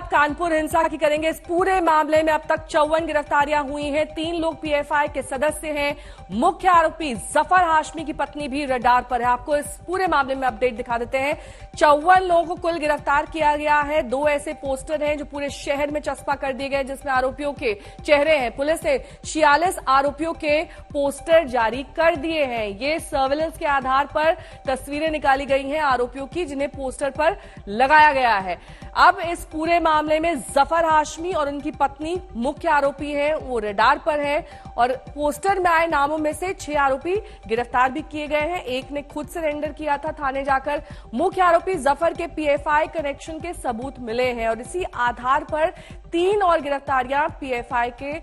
कानपुर हिंसा की करेंगे। इस पूरे मामले में अब तक 54 गिरफ्तारियां हुई हैं। 3 लोग पीएफआई के सदस्य हैं। मुख्य आरोपी जफर हाशमी की पत्नी भी रडार पर है। आपको इस पूरे मामले में अपडेट दिखा देते हैं। 54 लोगों को कुल गिरफ्तार किया गया है। 2 ऐसे पोस्टर हैं जो पूरे शहर में चस्पा कर दिए गए जिसमें आरोपियों के चेहरे हैं। पुलिस ने 46 आरोपियों के पोस्टर जारी कर दिए हैं। ये सर्विलेंस के आधार पर तस्वीरें निकाली गई हैं आरोपियों की, जिन्हें पोस्टर पर लगाया गया है। अब इस पूरे मामले में जफर हाशमी और उनकी पत्नी मुख्य आरोपी हैं, वो रडार पर है और पोस्टर में आए नामों में से 6 आरोपी गिरफ्तार भी किए गए हैं। एक ने खुद सरेंडर किया था थाने जाकर। मुख्य आरोपी जफर के पीएफआई कनेक्शन के सबूत मिले हैं और इसी आधार पर 3 और गिरफ्तारियां पीएफआई के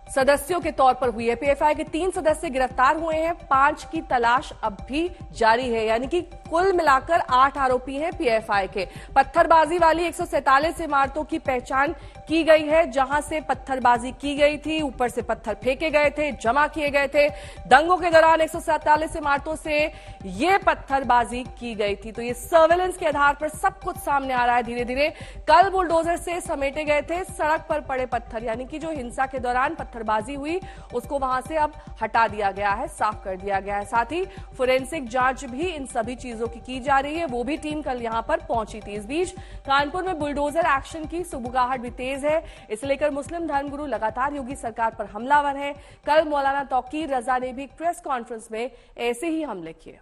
सदस्यों के तौर पर हुई है। पीएफआई के 3 सदस्य गिरफ्तार हुए हैं। 5 की तलाश अब भी जारी है, यानी कि कुल मिलाकर 8 आरोपी हैं पीएफआई के। पत्थरबाजी वाली 147 इमारतों की पहचान की गई है जहां से पत्थरबाजी की गई थी। ऊपर से पत्थर फेंके गए थे, जमा किए गए थे। दंगों के दौरान 147 इमारतों से ये पत्थरबाजी की गई थी। तो ये सर्वेलेंस के आधार पर सब कुछ सामने आ रहा है धीरे धीरे। कल बुलडोजर से समेटे गए थे सड़क पर पड़े पत्थर, यानी कि जो हिंसा के दौरान पत्थरबाजी हुई उसको वहां से अब हटा दिया गया है, साफ कर दिया गया है। साथ ही फोरेंसिक जांच भी इन सभी चीजों की जा रही है। वो भी टीम कल यहां पर पहुंची थी। इस बीच कानपुर में बुलडोजर एक्शन की सुबुगाहट भी तेज है। इसे लेकर मुस्लिम धर्मगुरु लगातार योगी सरकार पर हमलावर हैं। कल मौलाना तौकीर रजा ने भी प्रेस कॉन्फ्रेंस में ऐसे ही हमले किए।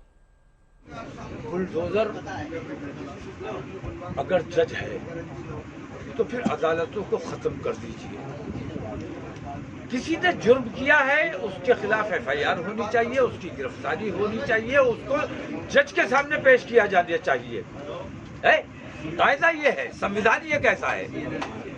बुलडोजर अगर जज है तो फिर अदालतों को खत्म कर दीजिए। किसी ने जुर्म किया है उसके खिलाफ एफआईआर होनी चाहिए, उसकी गिरफ्तारी होनी चाहिए, उसको जज के सामने पेश किया जाना चाहिए। कायदा ये है, संविधान ये कैसा है।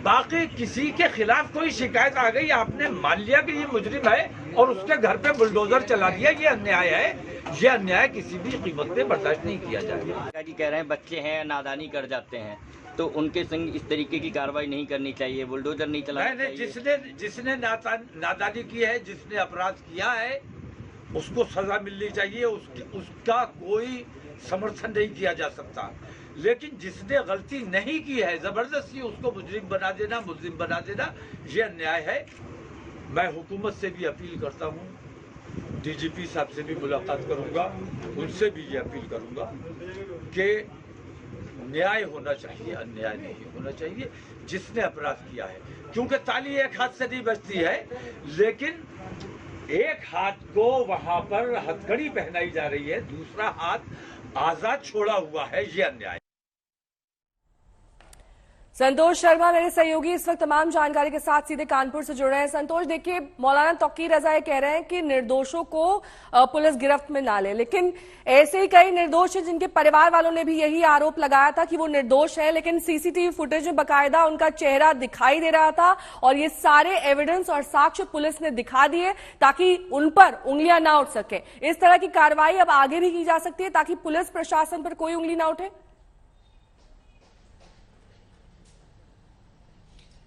बाकी किसी के खिलाफ कोई शिकायत आ गई, आपने मान लिया कि ये मुजरिम है और उसके घर पे बुलडोजर चला दिया, ये अन्याय है। ये अन्याय किसी भी कीमत पे बर्दाश्त नहीं किया जाएगा। कह रहे हैं बच्चे हैं, नादानी कर जाते हैं, तो उनके संग इस तरीके की कार्रवाई नहीं करनी चाहिए, बुलडोजर नहीं चलाना चाहिए। जिसने नादानी की है, जिसने अपराध किया है, उसको सजा मिलनी चाहिए। उसका कोई समर्थन नहीं किया जा सकता। लेकिन जिसने गलती नहीं की है, जबरदस्ती उसको मुजरिम बना देना, मुजरिम बना देना, ये अन्याय है। मैं हुकूमत से भी अपील करता हूँ, डीजीपी साहब से भी मुलाकात करूंगा, उनसे भी ये अपील करूंगा कि न्याय होना चाहिए, अन्याय नहीं होना चाहिए जिसने अपराध किया है। क्योंकि ताली एक हाथ से नहीं बजती है, लेकिन एक हाथ को वहां पर हथकड़ी पहनाई जा रही है, दूसरा हाथ आजाद छोड़ा हुआ है, ये अन्याय। संतोष शर्मा मेरे सहयोगी इस वक्त तमाम जानकारी के साथ सीधे कानपुर से जुड़ रहे हैं। संतोष, देखिए, मौलाना तौकीर रजा ये कह रहे हैं कि निर्दोषों को पुलिस गिरफ्त में ना ले, लेकिन ऐसे ही कई निर्दोष हैं जिनके परिवार वालों ने भी यही आरोप लगाया था कि वो निर्दोष है, लेकिन सीसीटीवी फुटेज में बकायदा उनका चेहरा दिखाई दे रहा था और ये सारे एविडेंस और साक्ष्य पुलिस ने दिखा दिए ताकि उन पर उंगलियां ना उठ सके। इस तरह की कार्रवाई अब आगे भी की जा सकती है ताकि पुलिस प्रशासन पर कोई उंगली ना उठे।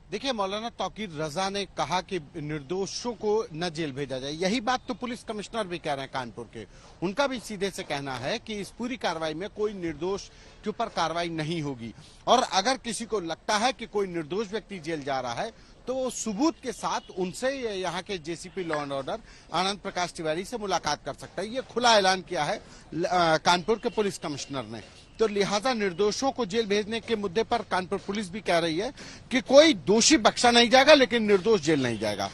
देखिए, मौलाना तौकीर रजा ने कहा कि निर्दोषों को न जेल भेजा जाए। यही बात तो पुलिस कमिश्नर भी कह रहे हैं कानपुर के। उनका भी सीधे से कहना है कि इस पूरी कार्रवाई में कोई निर्दोष के ऊपर कार्रवाई नहीं होगी और अगर किसी को लगता है कि कोई निर्दोष व्यक्ति जेल जा रहा है तो वो सबूत के साथ उनसे यहाँ के JCB law and order Anand Prakash Tiwari से मुलाकात कर सकता है। ये खुला ऐलान किया है कानपुर के पुलिस कमिश्नर ने। तो लिहाजा निर्दोषों को जेल भेजने के मुद्दे पर कानपुर पुलिस भी कह रही है कि कोई दोषी बख्शा नहीं जाएगा, लेकिन निर्दोष जेल नहीं जाएगा।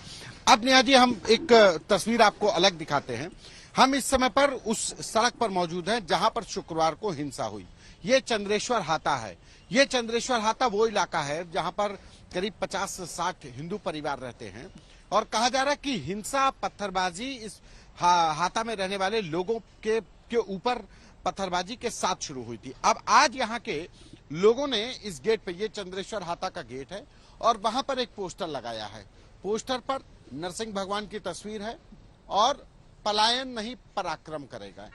अब नेहा जी, हम एक तस्वीर आपको अलग दिखाते हैं। हम इस समय पर उस सड़क पर मौजूद हैं जहां पर शुक्रवार को हिंसा हुई। ये चंद्रेश्वर हाता है। ये चंद्रेश्वर हाता वो इलाका है जहां पर करीब 50 से 60 हिंदू परिवार रहते हैं और कहा जा रहा है कि हिंसा, पत्थरबाजी इस हाता में रहने वाले लोगों के ऊपर पत्थरबाजी के साथ शुरू हुई थी। अब आज यहाँ के लोगों ने इस गेट पे, ये चंद्रेश्वर हाता का गेट है और वहां पर एक पोस्टर लगाया है। पोस्टर पर नरसिंह भगवान की तस्वीर है और पलायन नहीं पराक्रम करेगा,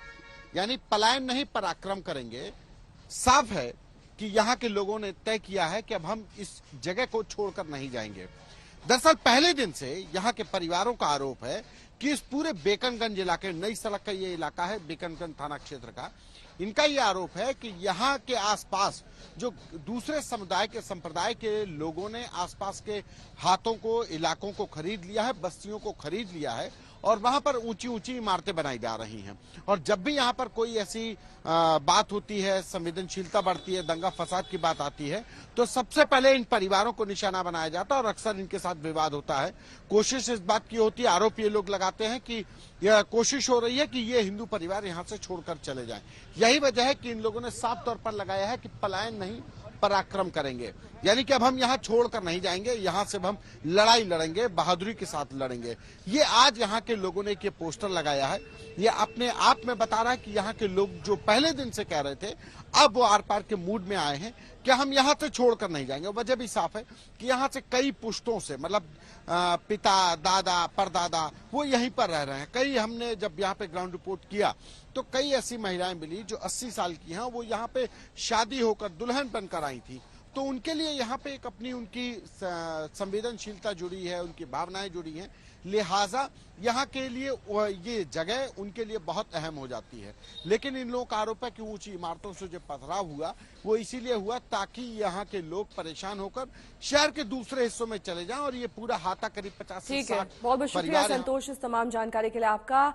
यानी पलायन नहीं पराक्रम करेंगे। साफ है कि यहाँ के लोगों ने तय किया है कि अब हम इस जगह को छोड़कर नहीं जाएंगे। दरअसल पहले दिन से यहाँ के परिवारों का आरोप है कि इस पूरे बेकनगंज इलाके, नई सड़क का ये इलाका है बेकनगंज थाना क्षेत्र का, इनका ये आरोप है कि यहाँ के आसपास जो दूसरे समुदाय के संप्रदाय के लोगों ने आसपास के हाथों को, इलाकों को खरीद लिया है, बस्तियों को खरीद लिया है और वहां पर ऊंची ऊंची इमारतें बनाई जा रही हैं। और जब भी यहाँ पर कोई ऐसी बात होती है, संवेदनशीलता बढ़ती है, दंगा फसाद की बात आती है, तो सबसे पहले इन परिवारों को निशाना बनाया जाता है और अक्सर इनके साथ विवाद होता है। कोशिश इस बात की होती है, आरोप ये लोग लगाते हैं कि यह कोशिश हो रही है कि ये हिंदू परिवार यहाँ से छोड़कर चले जाएं। यही वजह है कि इन लोगों ने साफ तौर पर लगाया है कि पलायन नहीं, पराक्रम करेंगे। यानी कि अब हम यहाँ छोड़कर नहीं जाएंगे, यहाँ से हम लड़ाई लड़ेंगे, बहादुरी के साथ लड़ेंगे। ये आज यहाँ के लोगों ने ये पोस्टर लगाया है। ये अपने आप में बता रहा है कि यहाँ के लोग जो पहले दिन से कह रहे थे, अब वो आर पार के मूड में आए हैं कि हम यहाँ से छोड़कर नहीं जाएंगे। वजह भी साफ है कि यहाँ से कई पुश्तों से, मतलब पिता, दादा, परदादा वो यहीं पर रह रहे हैं। कई हमने जब यहाँ पे ग्राउंड रिपोर्ट किया तो कई ऐसी महिलाएं मिली जो 80 साल की हैं, वो यहाँ पे शादी होकर दुल्हन बनकर आई थी। तो उनके लिए यहाँ पे एक अपनी उनकी संवेदनशीलता जुड़ी है, उनकी भावनाएं जुड़ी हैं, लिहाजा यहाँ के लिए ये जगह उनके लिए बहुत अहम हो जाती है। लेकिन इन लोगों का आरोप है कि ऊंची इमारतों से जो पथराव हुआ वो इसीलिए हुआ ताकि यहाँ के लोग परेशान होकर शहर के दूसरे हिस्सों में चले जाएं और ये पूरा हाथा करीब 50 से 60 बहुत बहुत शुक्रिया संतोष इस तमाम जानकारी के लिए आपका।